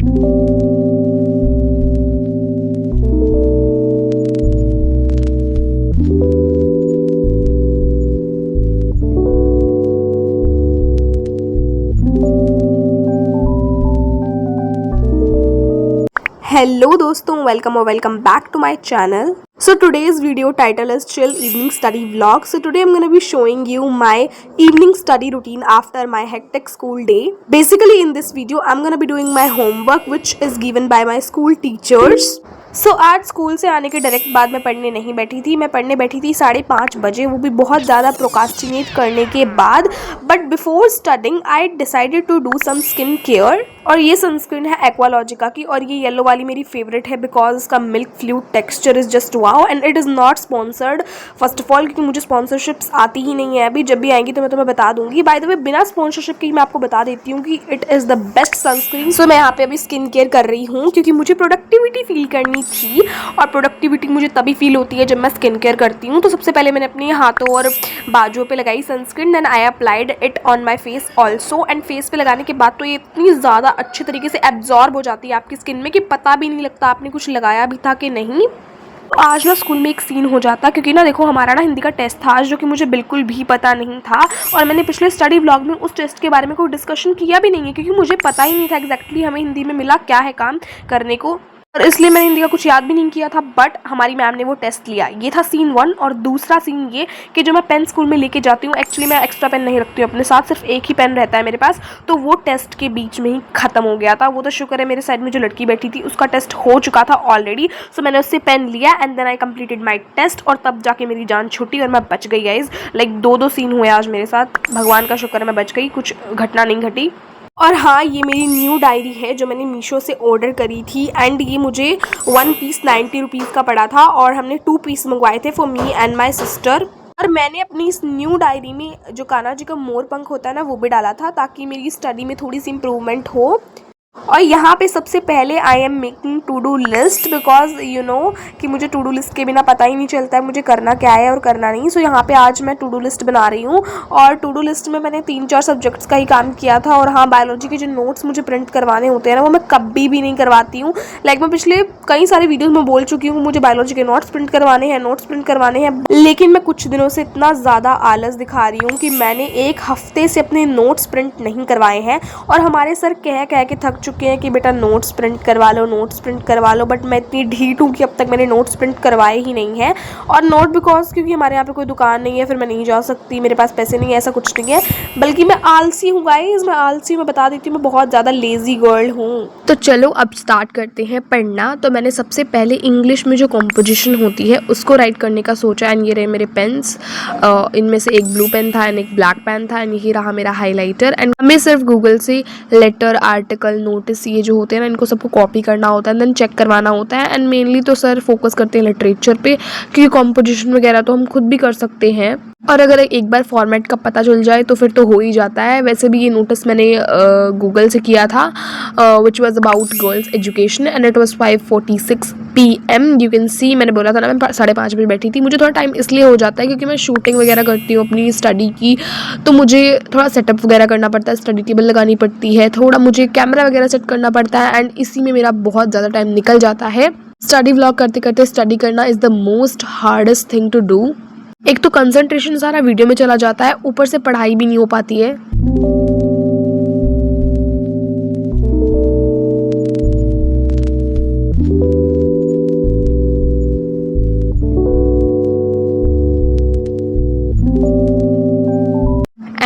Hello दोस्तों, welcome back to my channel. So today's video title is Chill Evening Study Vlog. So today I'm going to be showing you my evening study routine after my hectic school day. Basically in this video I'm going to be doing my homework which is given by my school teachers. आज school से आने के direct बाद मैं पढ़ने नहीं बैठी थी। मैं पढ़ने बैठी थी 5:30 बजे, वो भी बहुत ज़्यादा प्रोकास्टिनेट करने के बाद। But before studying I decided to do some skin care. और ये सनस्क्रीन है एक्वालॉजिका की, और ये येलो वाली मेरी फेवरेट है बिकॉज इसका milk flute texture is just wow. And it is not sponsored first of all, क्योंकि मुझे स्पॉन्सरशिप्स आती ही नहीं है अभी। जब भी आएंगी तो मैं तुम्हें बता दूंगी। बाय द वे, बिना स्पॉन्सरशिप की मैं आपको बता देती हूँ कि it is the best sunscreen. So मैं यहाँ पे अभी स्किन केयर कर रही हूँ क्योंकि मुझे प्रोडक्टिविटी फील करनी थी, और प्रोडक्टिविटी मुझे तभी फील होती है जब मैं स्किन केयर करती हूँ। तो सबसे पहले मैंने अपने हाथों और बाजुओं पे लगाई sunscreen, then I applied it on my face also. And face पे लगाने के बाद तो ये इतनी ज़्यादा अच्छे तरीके से एब्जॉर्ब हो जाती है आपकी स्किन में कि पता भी नहीं लगता आपने कुछ लगाया भी था कि नहीं। तो आज ना स्कूल में एक सीन हो जाता, क्योंकि ना देखो हमारा ना हिंदी का टेस्ट था आज, जो कि मुझे बिल्कुल भी पता नहीं था। और मैंने पिछले स्टडी व्लॉग में उस टेस्ट के बारे में कोई डिस्कशन किया भी नहीं है, क्योंकि मुझे पता ही नहीं था एग्जैक्टली हमें हिंदी में मिला क्या है काम करने को, और इसलिए मैंने हिंदी का कुछ याद भी नहीं किया था। बट हमारी मैम ने वो टेस्ट लिया। ये था सीन 1। और दूसरा सीन ये कि जो मैं पेन स्कूल में लेके जाती हूँ, एक्चुअली मैं एक्स्ट्रा पेन नहीं रखती हूँ अपने साथ, सिर्फ एक ही पेन रहता है मेरे पास। तो वो टेस्ट के बीच में ही ख़त्म हो गया था। वो तो शुक्र है मेरे साइड में जो लड़की बैठी थी उसका टेस्ट हो चुका था ऑलरेडी। सो मैंने उससे पेन लिया and then I completed my test, और तब जाके मेरी जान छूटी और मैं बच गई गाइज। लाइक 2 सीन हुए आज मेरे साथ। भगवान का शुक्र है मैं बच गई, कुछ घटना नहीं घटी। और हाँ, ये मेरी न्यू डायरी है जो मैंने मीशो से ऑर्डर करी थी। एंड ये मुझे 1 पीस 90 रुपीज़ का पड़ा था, और हमने 2 पीस मंगवाए थे for me and my sister. और मैंने अपनी इस न्यू डायरी में जो कान्हा जी का मोर पंख होता है ना, वो भी डाला था ताकि मेरी स्टडी में थोड़ी सी इम्प्रूवमेंट हो। और यहाँ पे सबसे पहले I am making to do list, because you know कि मुझे टू डू लिस्ट के बिना पता ही नहीं चलता है मुझे करना क्या है और करना नहीं। सो यहाँ पे आज मैं टू डू लिस्ट बना रही हूँ, और टू डू लिस्ट में मैंने 3-4 सब्जेक्ट्स का ही काम किया था। और हाँ, बायोलॉजी के जो नोट्स मुझे प्रिंट करवाने होते हैं ना, वो मैं कभी भी नहीं करवाती हूँ। लाइक मैं पिछले कई सारे वीडियोज़ में बोल चुकी हूँ मुझे बायोलॉजी के नोट्स प्रिंट करवाने हैं, लेकिन मैं कुछ दिनों से इतना ज़्यादा आलस दिखा रही हूँ कि मैंने 1 हफ्ते से अपने नोट्स प्रिंट नहीं करवाए हैं। और हमारे सर कह के थक चुके हैं कि बेटा नोट्स प्रिंट करवा लो। बट मैं इतनी ढीठ हूँ कि अब तक मैंने नोट्स प्रिंट करवाए ही नहीं है। और नोट बिकॉज क्योंकि हमारे यहाँ पे कोई दुकान नहीं है, फिर मैं नहीं जा सकती, मेरे पास पैसे नहीं है, ऐसा कुछ नहीं है। बल्कि मैं आलसी हूँ गाइस, मैं बता देती हूँ, मैं बहुत ज़्यादा लेजी गर्ल हूँ। तो चलो अब स्टार्ट करते हैं पढ़ना। तो मैंने सबसे पहले इंग्लिश में जो कॉम्पोजिशन होती है उसको राइट करने का सोचा। एंड ये रहे मेरे पेन्स, इनमें से एक ब्लू पेन था एंड एक ब्लैक पेन था, एंड यही रहा मेरा हाईलाइटर। एंड हमें सिर्फ गूगल से लेटर, आर्टिकल, नोटिस ये जो होते हैं ना, इनको सबको कॉपी करना होता है, देन चेक करवाना होता है। एंड मेनली तो सर फोकस करते हैं लिटरेचर पे, क्योंकि कॉम्पोजिशन वगैरह तो हम खुद भी कर सकते हैं, और अगर एक बार फॉर्मेट का पता चल जाए तो फिर तो हो ही जाता है। वैसे भी ये नोटिस मैंने गूगल से किया था, which was about girls education, and it was 5:46 PM। You can see, मैंने बोला था ना मैं 5:30 बजे बैठी थी। मुझे थोड़ा टाइम इसलिए हो जाता है क्योंकि मैं शूटिंग वगैरह करती हूँ अपनी स्टडी की, तो मुझे थोड़ा सेटअप वगैरह करना पड़ता है, स्टडी टेबल लगानी पड़ती है, थोड़ा मुझे कैमरा वगैरह सेट करना पड़ता है, एंड इसी में मेरा बहुत ज़्यादा टाइम निकल जाता है। स्टडी व्लॉग करते करते स्टडी करना is the most hardest thing to do. एक तो कंसंट्रेशन सारा वीडियो में चला जाता है, ऊपर से पढ़ाई भी नहीं हो पाती है।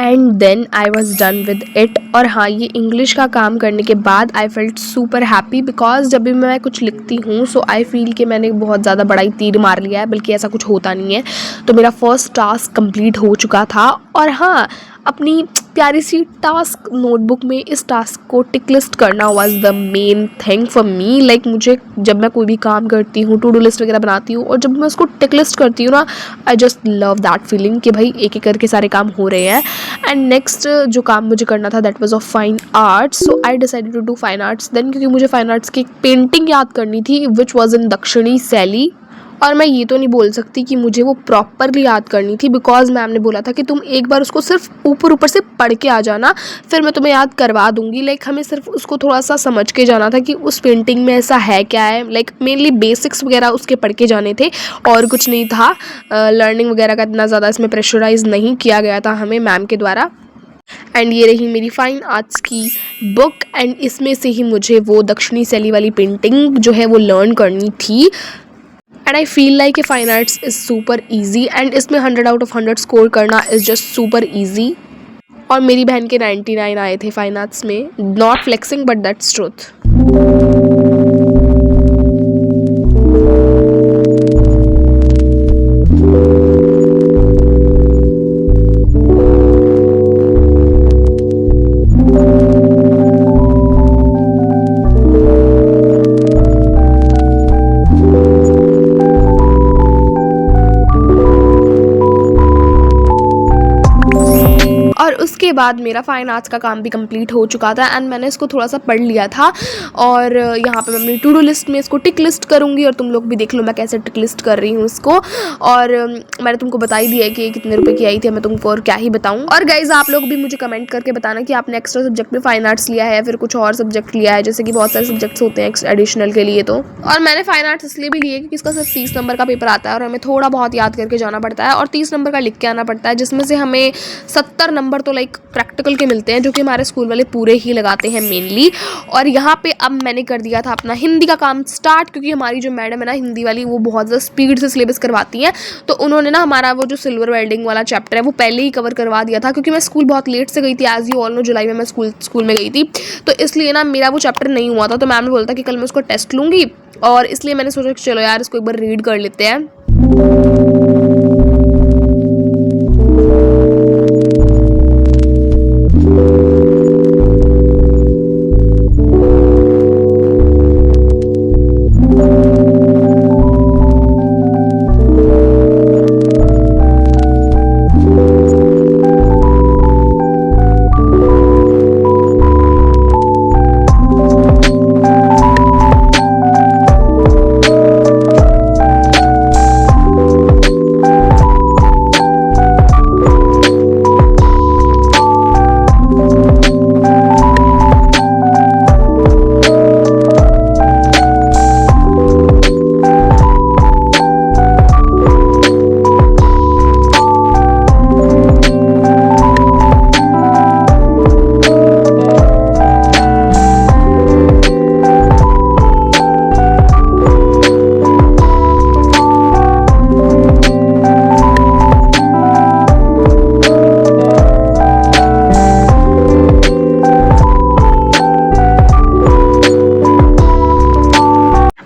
And then I was done with it. और हाँ, ये इंग्लिश का काम करने के बाद I felt super happy, because जब भी मैं कुछ लिखती हूँ सो आई फील कि मैंने बहुत ज़्यादा बड़ा ही तीर मार लिया है, बल्कि ऐसा कुछ होता नहीं है। तो मेरा फर्स्ट टास्क कंप्लीट हो चुका था। और हाँ, अपनी प्यारी सी टास्क नोटबुक में इस टास्क को टिक लिस्ट करना was the main thing for me. Like मुझे जब मैं कोई भी काम करती हूँ, टू डू लिस्ट वगैरह बनाती हूँ, और जब मैं उसको टिक लिस्ट करती हूँ ना, I just love that feeling कि भाई एक एक करके सारे काम हो रहे हैं। एंड नेक्स्ट जो काम मुझे करना था that was of fine arts. So I decided to do fine arts then, क्योंकि मुझे फाइन आर्ट्स की एक पेंटिंग याद करनी थी विच वॉज इन दक्षिणी शैली। और मैं ये तो नहीं बोल सकती कि मुझे वो प्रॉपरली याद करनी थी, बिकॉज मैम ने बोला था कि तुम एक बार उसको सिर्फ ऊपर ऊपर से पढ़ के आ जाना, फिर मैं तुम्हें याद करवा दूंगी। लाइक हमें सिर्फ उसको थोड़ा सा समझ के जाना था कि उस पेंटिंग में ऐसा है क्या है। लाइक मेनली बेसिक्स वगैरह उसके पढ़ के जाने थे और कुछ नहीं था। लर्निंग वगैरह का इतना ज़्यादा इसमें प्रेशराइज नहीं किया गया था हमें मैम के द्वारा। एंड ये रही मेरी फाइन आर्ट्स की बुक, एंड इसमें से ही मुझे वो दक्षिणी शैली वाली पेंटिंग जो है वो लर्न करनी थी। And I feel like a fine arts is super easy, and इसमें 100 आउट ऑफ 100 स्कोर करना इज़ जस्ट सुपर ईजी। और मेरी बहन के 99 आए थे फाइन आर्ट्स में। Not flexing but that's truth. और उसके बाद मेरा फाइन आर्ट्स का काम भी कंप्लीट हो चुका था एंड मैंने इसको थोड़ा सा पढ़ लिया था। और यहाँ पे मैं अपनी टू डू लिस्ट में इसको टिक लिस्ट करूँगी और तुम लोग भी देख लो मैं कैसे टिक लिस्ट कर रही हूँ इसको। और मैंने तुमको बता ही दिया है कि कितने रुपए की आई थी, मैं तुमको और क्या ही बताऊँ। और गाइज आप लोग भी मुझे कमेंट करके बताना कि आपने एक्स्ट्रा सब्जेक्ट में फाइन आर्ट्स लिया है या फिर कुछ और सब्जेक्ट लिया है, जैसे कि बहुत सारे सब्जेक्ट्स होते हैं एडिशनल के लिए। तो और मैंने फाइन आर्ट्स इसलिए भी लिए क्योंकि इसका सिर्फ 30 नंबर का पेपर आता है और हमें थोड़ा बहुत याद करके जाना पड़ता है और 30 नंबर का लिख के आना पड़ता है, जिसमें से हमें 70 नंबर तो लाइक प्रैक्टिकल के मिलते हैं जो कि हमारे स्कूल वाले पूरे ही लगाते हैं मेनली। और यहाँ पे अब मैंने कर दिया था अपना हिंदी का काम स्टार्ट, क्योंकि हमारी जो मैडम है ना हिंदी वाली, वो बहुत ज़्यादा स्पीड से सिलेबस करवाती हैं। तो उन्होंने ना हमारा वो जो सिल्वर वेल्डिंग वाला चैप्टर है वो पहले ही कवर करवा दिया था, क्योंकि मैं स्कूल बहुत लेट से गई थी। एज यू ऑल नो जुलाई में मैं स्कूल में गई थी, तो इसलिए ना मेरा वो चैप्टर नहीं हुआ था। तो मैम ने बोला था कि कल मैं उसको टेस्ट लूँगी, और इसलिए मैंने सोचा कि चलो यार इसको एक बार रीड कर लेते हैं।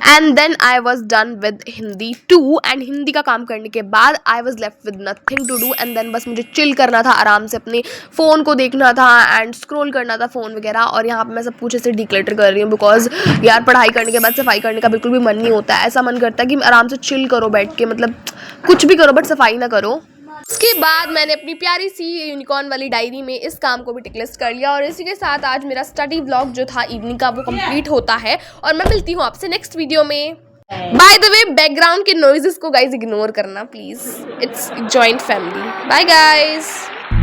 And then I was done with Hindi 2, and Hindi का काम करने के बाद I was left with nothing to do. And then बस मुझे चिल करना था, आराम से अपने फ़ोन को देखना था एंड स्क्रॉल करना था फ़ोन वगैरह। और यहाँ पे मैं सब कुछ ऐसे डिक्लेटर कर रही हूँ, बिकॉज यार पढ़ाई करने के बाद सफाई करने का बिल्कुल भी मन नहीं होता है। ऐसा मन करता है कि आराम से चिल करो बैठ के, मतलब कुछ भी करो बट सफाई ना करो। उसके बाद मैंने अपनी प्यारी सी यूनिकॉर्न वाली डायरी में इस काम को भी टिकलिस्ट कर लिया। और इसी के साथ आज मेरा स्टडी व्लॉग जो था इवनिंग का वो कंप्लीट होता है, और मैं मिलती हूँ आपसे नेक्स्ट वीडियो में। बाय द वे बैकग्राउंड के नॉइजेस को गाइज इग्नोर करना please, it's joint family. Bye guys.